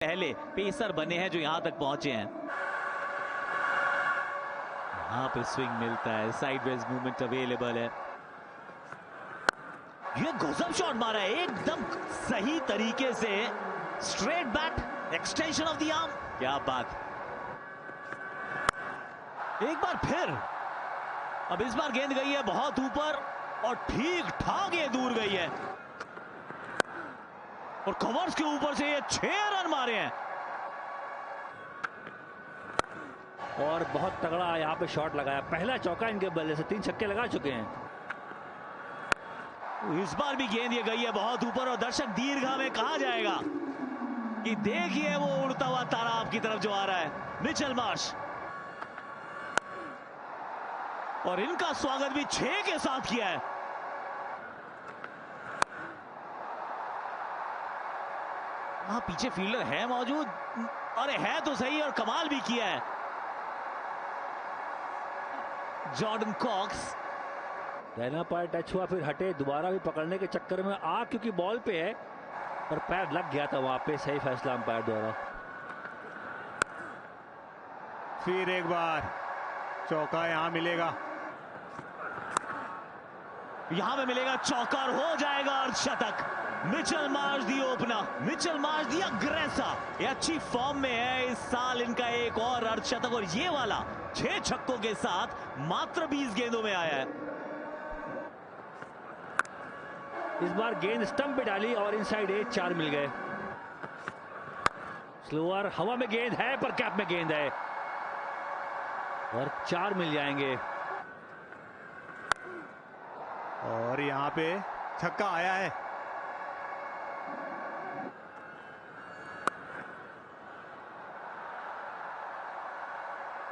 पहले पेसर बने हैं जो यहां तक पहुंचे हैं। यहां पे स्विंग मिलता है, साइडवेज मूवमेंट अवेलेबल है। ये गजब शॉट मारा है एकदम सही तरीके से, straight back, extension of the arm, क्या बात। एक बार फिर, अब इस बार गेंद गई है बहुत ऊपर और ठीक ठाक ये दूर गई है और कवर्स के ऊपर से ये 6 रन मारे हैं और बहुत तगड़ा यहाँ पे शॉट लगाया। पहला चौका इनके बल्ले से, 3 छक्के लगा चुके हैं। इस बार भी गेंद ये गई है बहुत ऊपर और दर्शक दीर्घा में कहा जाएगा कि देखिए वो उड़ता हुआ तारा आपकी तरफ जो आ रहा है, मिचेल मार्श। और इनका स्वागत भी 6 के साथ किया है। वहां पीछे फील्डर है मौजूद, अरे है तो सही, और कमाल भी किया है जॉर्डन कॉक्स। पहला पैर टच हुआ, फिर हटे, दोबारा भी पकड़ने के चक्कर में क्योंकि बॉल पे है पर पैर लग गया था वहां पे। सही फैसला अंपायर द्वारा। फिर एक बार चौका यहां मिलेगा, यहां पे मिलेगा चौका और हो जाएगा अर्धशतक। मिचेल मार्श दी ओपनर, मिचेल मार्श दी अग्रेसर, ये अच्छी फॉर्म में है इस साल। इनका एक और अर्धशतक और ये वाला 6 छक्कों के साथ मात्र 20 गेंदों में आया है। इस बार गेंद स्टंप पे डाली और इनसाइड एज 4 मिल गए। स्लोअर, हवा में गेंद है पर कैप में गेंद है और 4 मिल जाएंगे। और यहां पे छक्का आया है।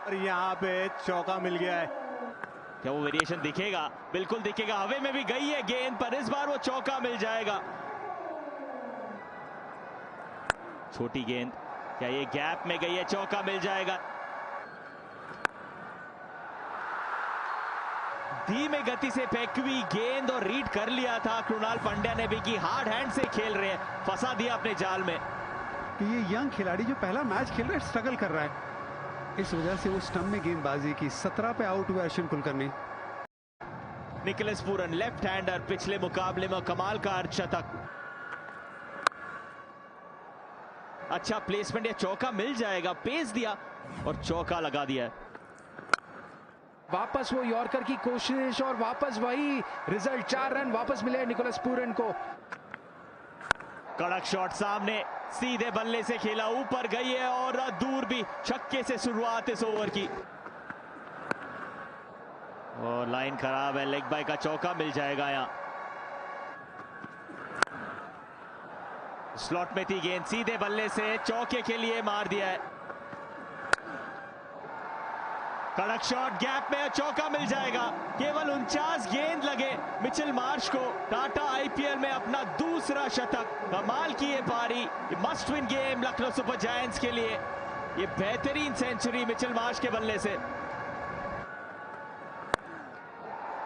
और यहां पे चौका मिल गया है। क्या वो वेरिएशन दिखेगा? बिल्कुल दिखेगा। हवे में भी गई है गेंद पर इस बार वो चौका मिल जाएगा। छोटी गेंद, क्या ये गैप में गई है? चौका मिल जाएगा। धीमे गति से फेंकी हुई गेंद और रीड कर लिया था कृणाल पंड्या ने भी कि हार्ड हैंड से खेल रहे हैं, फंसा दिया अपने जाल में। कि ये यंग खिलाड़ी जो पहला मैच खेल रहा है स्ट्रगल कर रहा है, इस वजह से वो स्टंप में गेंदबाजी की। 17 पे आउट हुआ Arshin Kulkarni. Nicholas Pooran left hander, पिछले मुकाबले में कमाल का अर्धशतक। अच्छा प्लेसमेंट, या चौका मिल जाएगा, पेस दिया और चौका लगा दिया। वापस वो यॉर्कर की कोशिश और वापस वही रिजल्ट, 4 रन वापस मिले निकोलस पूरन को। कड़क शॉट सामने, सीधे बल्ले से खेला, ऊपर गई है और दूर भी। छक्के से शुरुआत इस ओवर की और लाइन खराब है, लेग बाय का चौका मिल जाएगा। यहां स्लॉट में थी गेंद, सीधे बल्ले से चौके के लिए मार दिया है। कड़क शॉट, गैप में चौका मिल जाएगा। केवल 49 गेंद लगे मिचेल मार्श को टाटा आईपीएल में अपना दूसरा शतक। कमाल की ये पारी, must win game Lucknow super giants के लिए। ये बेहतरीन सेंचुरी मिचेल मार्श के बल्ले से।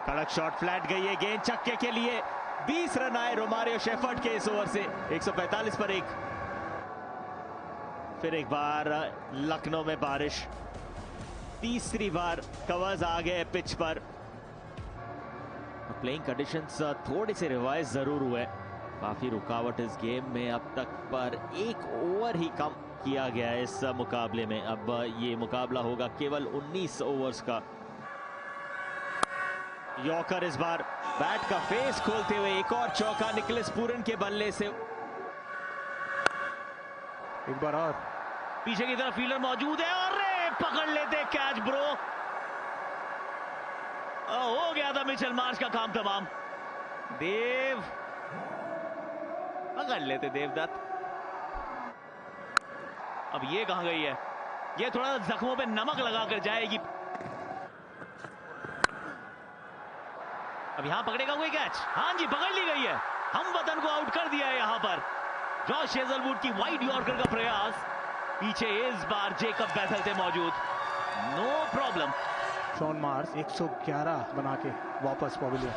कड़क शॉट, फ्लैट गई है गेंद, छक्के के लिए 20 रन आए रोमारियो शेफर्ड के इस ओवर से। 145 पर 1। फिर एक बार लखनऊ में बारिश, तीसरी बार कवर्स आ गए पिच पर। प्लेइंग कंडीशंस थोड़े से रिवाइज जरूर हुए, काफी रुकावट इस गेम में अब तक, पर 1 ओवर ही कम किया गया है इस मुकाबले में। अब ये मुकाबला होगा केवल 19 ओवर्स का। यॉर्कर इस बार बैट का फेस खोलते हुए, एक और चौका निकोलस पूरन के बल्ले से। एक बार और पीछे की तरफ फील्डर मौजूद है और पकड़ लेते कैच ब्रो। हो गया था मिचेल मार्श का काम तमाम। देव पकड़ लेते देवदत्त। अब ये कहां गई है? ये थोड़ा जख्मों पे नमक लगाकर जाएगी। अब यहां पकड़ेगा कोई कैच? हां जी, पकड़ ली गई है। हम वतन को आउट कर दिया है यहां पर। जॉश हेजलवुड की वाइड यॉर्कर का प्रयास, पीछे इस बार जेकब बेथल थे मौजूद। No problem. शॉन मार्श 111 बना के वापस पवेलियन।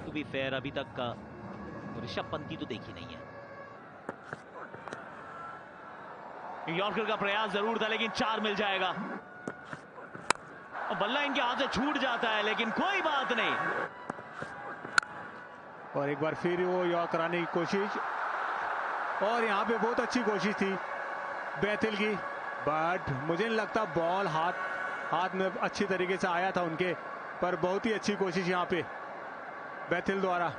टू बी फेयर, अभी तक का ऋषभ पंत की तो देखी नहीं है। यॉर्कर का प्रयास जरूर था लेकिन 4 मिल जाएगा। और बल्ला इनके हाथ से छूट जाता है लेकिन कोई बात नहीं। और एक बार फिर वो यॉर्क कराने की कोशिश, और यहाँ पे बहुत अच्छी कोशिश थी बैथिल की, बट मुझे नहीं लगता बॉल हाथ में अच्छी तरीके से आया था उनके, पर बहुत ही अच्छी कोशिश यहाँ पे बैथिल द्वारा।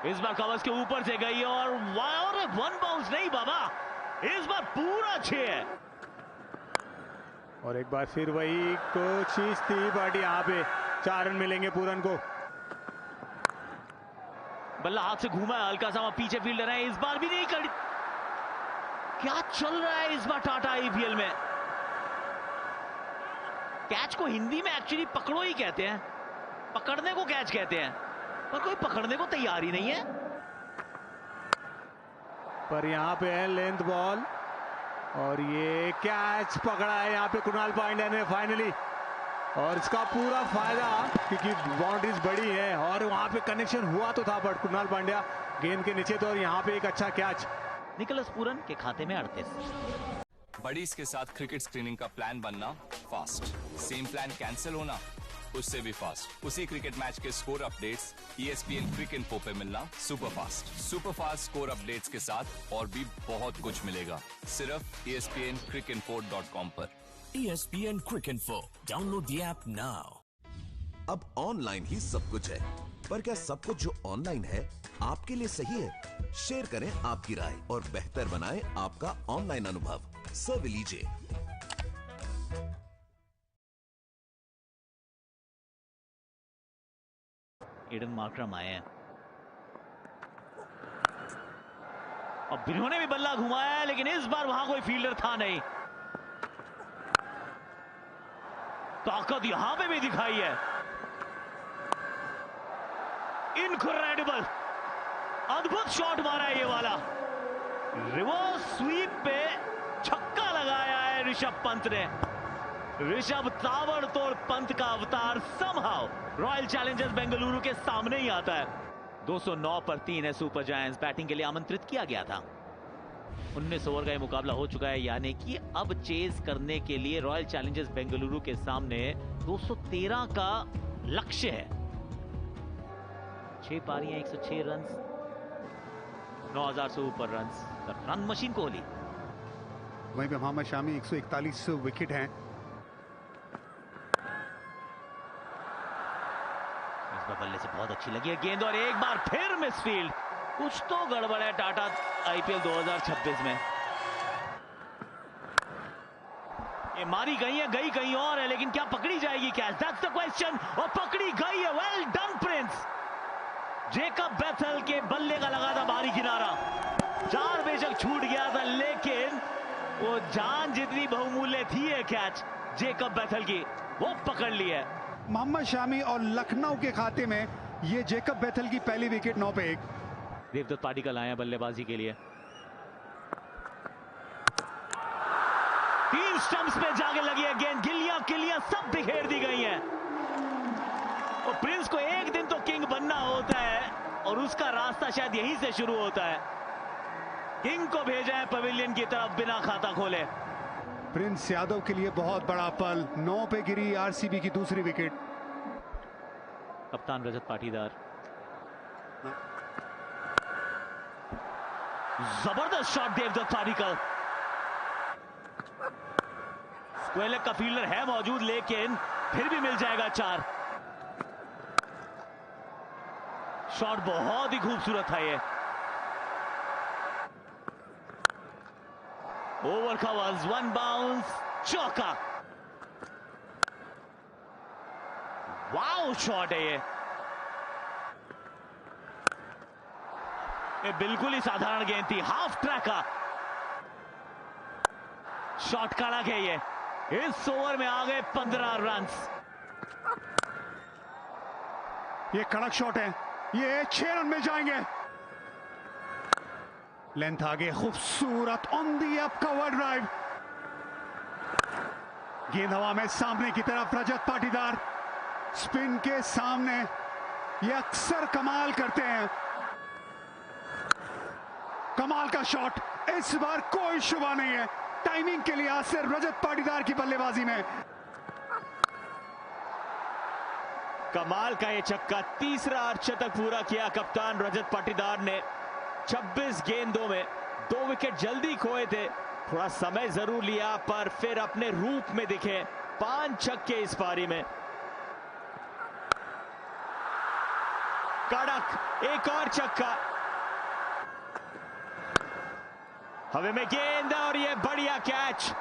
इस बार कवर्स के ऊपर से गई और वन बाउंस नहीं बाबा, इस बार पूरा 6 है। और एक बार फिर वही कोशिश थी, बट यहाँ पे 4 रन मिलेंगे पूरन को। बल्ला हाथ से घूमा है, हल्का सा पीछे फील्डर है, इस बार भी नहीं कर। क्या चल रहा है इस बार टाटा आईपीएल में? कैच को हिंदी में एक्चुअली पकड़ो ही कहते हैं, पकड़ने को कैच कहते हैं, पर कोई पकड़ने को तैयार ही नहीं है। पर यहाँ पे है लेंथ बॉल, और ये कैच पकड़ा है यहाँ पे कुणाल पांड्या ने फाइनली, और इसका पूरा फायदा क्योंकि बाउंड्रीज बड़ी है और वहां पे कनेक्शन हुआ तो था, बट कुणाल पांड्या गेंद के नीचे तो, और यहाँ पे एक अच्छा कैच। निकोलस पूरन के खाते में 38। बडीज के साथ क्रिकेट स्क्रीनिंग का प्लान बनना फास्ट, सेम प्लान कैंसिल होना उससे भी फास्ट। उसी क्रिकेट मैच के स्कोर अपडेट्स ESPN क्रिक इन्फो पे मिलना सुपर फास्ट स्कोर अपडेट्स के साथ और भी बहुत कुछ मिलेगा सिर्फ ESPNcricinfo.com पर। ESPN Crick Info, download the app now. अब ऑनलाइन ही सब कुछ है, पर क्या सब कुछ जो ऑनलाइन है आपके लिए सही है? शेयर करें आपकी राय और बेहतर बनाएं आपका ऑनलाइन अनुभव। सर्व लीजिए। एडन मार्करम आए हैं, और बिन्हों ने भी बल्ला घुमाया है लेकिन इस बार वहां कोई फील्डर था नहीं। ताकत यहां पे भी दिखाई है, इनक्रेडिबल, अद्भुत शॉट मारा है ये वाला। रिवर्स स्वीप पे छक्का लगाया है ऋषभ पंत ने। ऋषभ ताबड़तोड़ पंत का अवतार समहाउ रॉयल चैलेंजर्स बेंगलुरु के सामने ही आता है। 209 पर 3 है सुपर जायंट्स। बैटिंग के लिए आमंत्रित किया गया था। 19 ओवर का ये मुकाबला हो चुका है, यानी कि अब चेज करने के लिए रॉयल चैलेंजर्स बेंगलुरु के सामने 213 का लक्ष्य है। 6 पारियां, 106 रन, 9000 से ऊपर रन। Run machine Kohli. वहीं पे मोहम्मद शामी 141 विकेट हैं। इस बार बल्ले से बहुत अच्छी लगी है गेंद, और एक बार फिर मिसफील्ड। कुछ तो गड़बड़ है टाटा आईपीएल 2026 में। ये मारी गई है, गई कहीं और है, लेकिन क्या पकड़ी जाएगी कैच? That's the question. और पकड़ी गई है। Well done Prince. Jacob Bethel के बल्ले का लगा था बाहरी किनारा। 4 बेशक छूट गया था, लेकिन वो जान जितनी बहुमूल्य थी ये कैच जेकब बैथल की, वो पकड़ ली है। मोहम्मद शामी और लखनऊ के खाते में ये जेकब बैथल की पहली विकेट। 9 पे 1। देवदत्त पाडिक्कल आए हैं बल्लेबाजी के लिए। 3 स्टंप्स पे जाके लगी है गेंद। गिल्लियां सब बिखेर दी गई हैं। और प्रिंस को एक दिन तो किंग बनना होता है, और उसका रास्ता शायद यहीं से शुरू होता है। किंग को भेजा है पवेलियन की तरफ बिना खाता खोले। प्रिंस यादव के लिए बहुत बड़ा पल। 9 पे गिरी आरसीबी की दूसरी विकेट। कप्तान रजत पाटीदार। जबरदस्त shot Devdutt Padikkal. Square leg का फील्डर है मौजूद, लेकिन फिर भी मिल जाएगा 4। शॉट बहुत ही खूबसूरत था ये। ओवर का वाज 1 बाउंस, चौका। वाओ शॉट है ये बिल्कुल ही साधारण गेंद थी। हाफ ट्रैक का शॉट कड़क है ये। इस ओवर में आ गए 15 रन। ये कड़क शॉट है, ये 6 रन मिल जाएंगे। लेंथ आगे, खूबसूरत on the up cover drive. गेंद हवा में सामने की तरफ। रजत पाटीदार स्पिन के सामने ये अक्सर कमाल करते हैं। कमाल का शॉट, इस बार कोई शुबा नहीं है। टाइमिंग के लिहाज से रजत पाटीदार की बल्लेबाजी में कमाल का ये छक्का, तीसरा अर्धशतक पूरा किया कप्तान रजत पाटीदार ने। 26 गेंदों में 2 विकेट जल्दी खोए थे, थोड़ा समय जरूर लिया पर फिर अपने रूप में दिखे। 5 छक्के इस पारी में। कड़क, एक और छक्का, हवे में गेंद और ये बढ़िया कैच।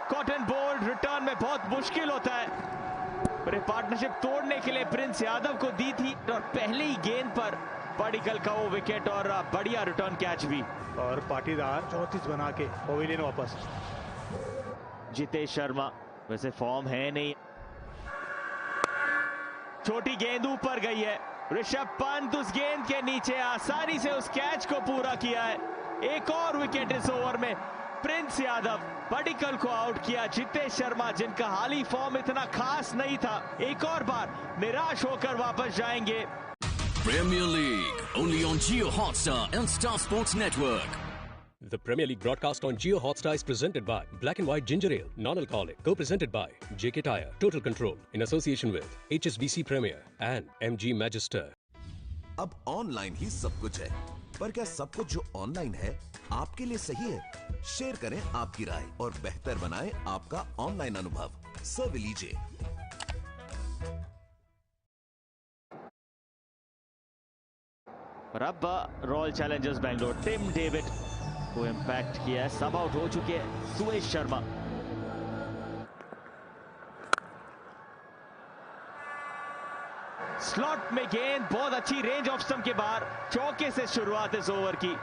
कॉटन बोल्ड रिटर्न में बहुत मुश्किल होता है, पर ये पार्टनरशिप तोड़ने के लिए प्रिंस यादव को दी थी और पहले ही गेंद पर पडिक्कल का वो विकेट और बढ़िया रिटर्न कैच भी। और पाटीदार 34 बना के पवेलियन वापस। जितेश शर्मा वैसे फॉर्म है नहीं, छोटी गेंद ऊपर गई है। ऋषभ पंत उस गेंद के नीचे आसानी से उस कैच को पूरा किया है। एक और विकेट इस ओवर में। प्रिंस यादव पडिक्कल को आउट किया। जितेश शर्मा, जिनका हाली फॉर्म इतना खास नहीं था, एक और बार निराश होकर वापस जाएंगे। Premier League only on Jio Hotstar and Star Sports Network. The Premier League broadcast on Jio Hotstar is presented by Black and White Ginger Ale, non-alcoholic, co-presented by JK Tyre, Total Control, in association with HSBC Premier and MG Magister. अब online ही सब कुछ है, पर क्या सब कुछ जो online है आपके लिए सही है? शेयर करें आपकी राय और बेहतर बनाएं आपका ऑनलाइन अनुभव। सर्व लीजिए। और अब Royal Challengers Bangalore Tim David को इंपैक्ट किया है। सब आउट हो चुके हैं सुयश शर्मा। स्लॉट में गेंद, बहुत अच्छी रेंज ऑफ स्टंप के बाहर। चौके से शुरुआत इस ओवर की।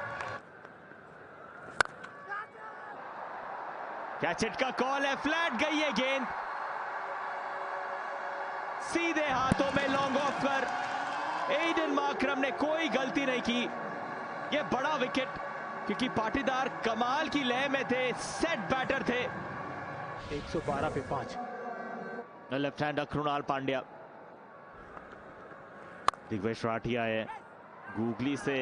कैच हिट का कॉल है, फ्लैट गई है गेंद, सीधे हाथों में लॉन्ग ऑफ कर एडन मार्करम ने कोई गलती नहीं की। यह बड़ा विकेट, क्योंकि पाटीदार कमाल की लय में थे, सेट बैटर थे। 112 पे 5। Left hander Krunal Pandya. दिग्वेश राठिया है, गूगली से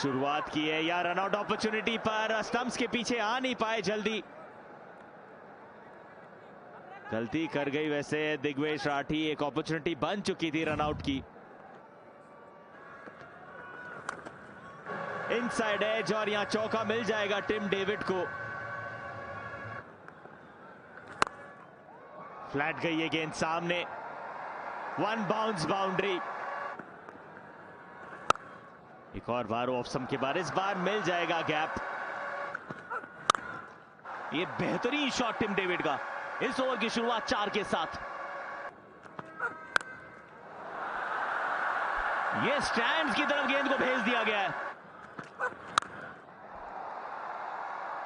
शुरुआत की है, या रनआउट अपॉर्चुनिटी पर स्टंप्स के पीछे आ नहीं पाए जल्दी। गलती कर गई वैसे दिग्वेश राठी, एक अपॉर्चुनिटी बन चुकी थी रनआउट की। इनसाइड एज और यहां चौका मिल जाएगा टिम डेविड को। फ्लैट गई है गेंद सामने, 1 बाउंस बाउंड्री। एक और बार ऑफ स्टंप के बार, इस बार मिल जाएगा गैप। ये बेहतरीन शॉट टिम डेविड का इस ओवर की शुरुआत 4 के साथ। ये स्टैंड्स की तरफ गेंद को भेज दिया गया है।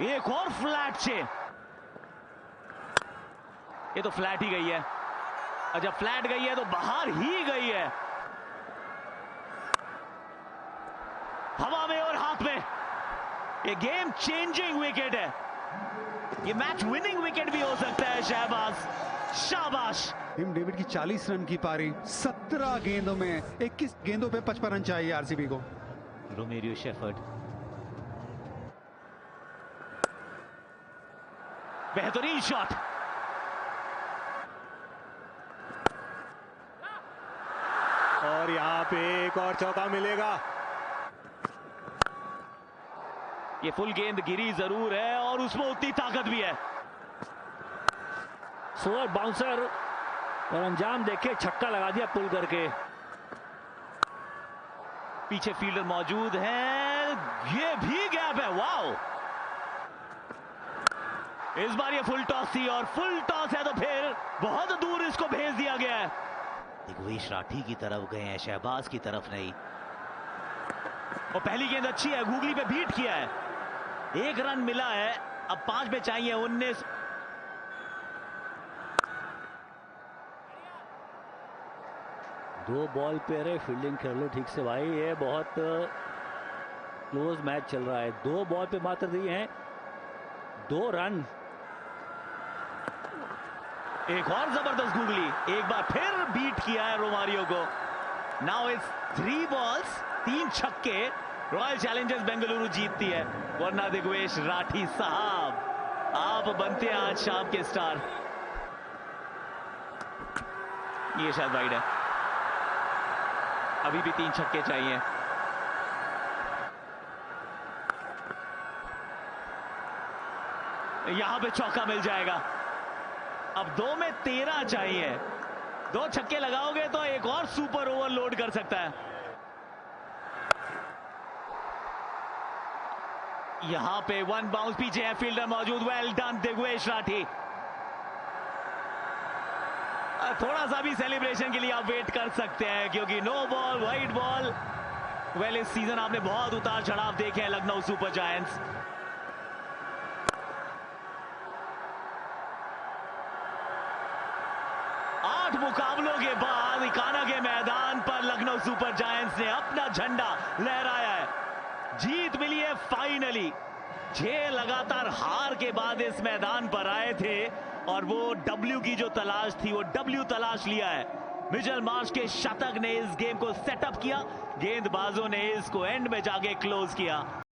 एक और फ्लैट से, ये तो फ्लैट ही गई है। और जब फ्लैट गई है तो बाहर ही गई है, हवा में और हाथ में। ये गेम चेंजिंग विकेट है, ये मैच विनिंग विकेट भी हो सकता है। शहबाज, शाबाश। टिम डेविड की 40 रन की पारी, 17 गेंदों में 21 गेंदों पे 55 रन चाहिए आरसीबी को। रोमेरियो शेफर्ड, बेहतरीन शॉट। और यहां पे एक और चौका मिलेगा। ये फुल गेंद गिरी जरूर है और उसमें उतनी ताकत भी है। स्लोअर बाउंसर और अंजाम देखे, छक्का लगा दिया पुल करके। पीछे फील्डर मौजूद है, ये भी गैप है। वाओ, इस बार ये फुल टॉस थी और फुल टॉस है तो फिर बहुत दूर इसको भेज दिया गया है। दिग्वेश राठी की तरफ गए हैं, शहबाज की तरफ नहीं। और पहली गेंद अच्छी है, गूगली पे बीट किया है। 1 रन मिला है, अब 5 में चाहिए 19। दो बॉल पे अरे फील्डिंग कर लो ठीक से भाई, ये बहुत क्लोज मैच चल रहा है। 2 बॉल पे मात्र दिए हैं 2 रन। एक और जबरदस्त गूगली, एक बार फिर बीट किया है रोमारियो को। नाउ इट्स 3 बॉल्स 3 छक्के, रॉयल चैलेंजर्स बेंगलुरु जीतती है। वरना दिग्वेश राठी साहब आप बनते हैं आज शाम के स्टार। ये शायद वाइड है, अभी भी 3 छक्के चाहिए। यहां पे चौका मिल जाएगा। अब 2 में 13 चाहिए, 2 छक्के लगाओगे तो एक और सुपर ओवरलोड कर सकता है। यहां पे 1 बाउंस, पीछे है फील्डर मौजूद। Well done Digvesh Rathi. थोड़ा सा भी सेलिब्रेशन के लिए आप वेट कर सकते हैं, क्योंकि no ball, wide ball. Well इस सीजन आपने बहुत उतार चढ़ाव देखे हैं लखनऊ सुपर जायंट्स। आठ मुकाबलों के बाद इकाना के मैदान पर लखनऊ सुपर जायंट्स ने अपना झंडा लहराया है। जीत मिली है फाइनली। 6 लगातार हार के बाद इस मैदान पर आए थे और वो W की जो तलाश थी वो W तलाश लिया है। मिचेल मार्श के शतक ने इस गेम को सेटअप किया, गेंदबाजों ने इसको एंड में जाके क्लोज किया।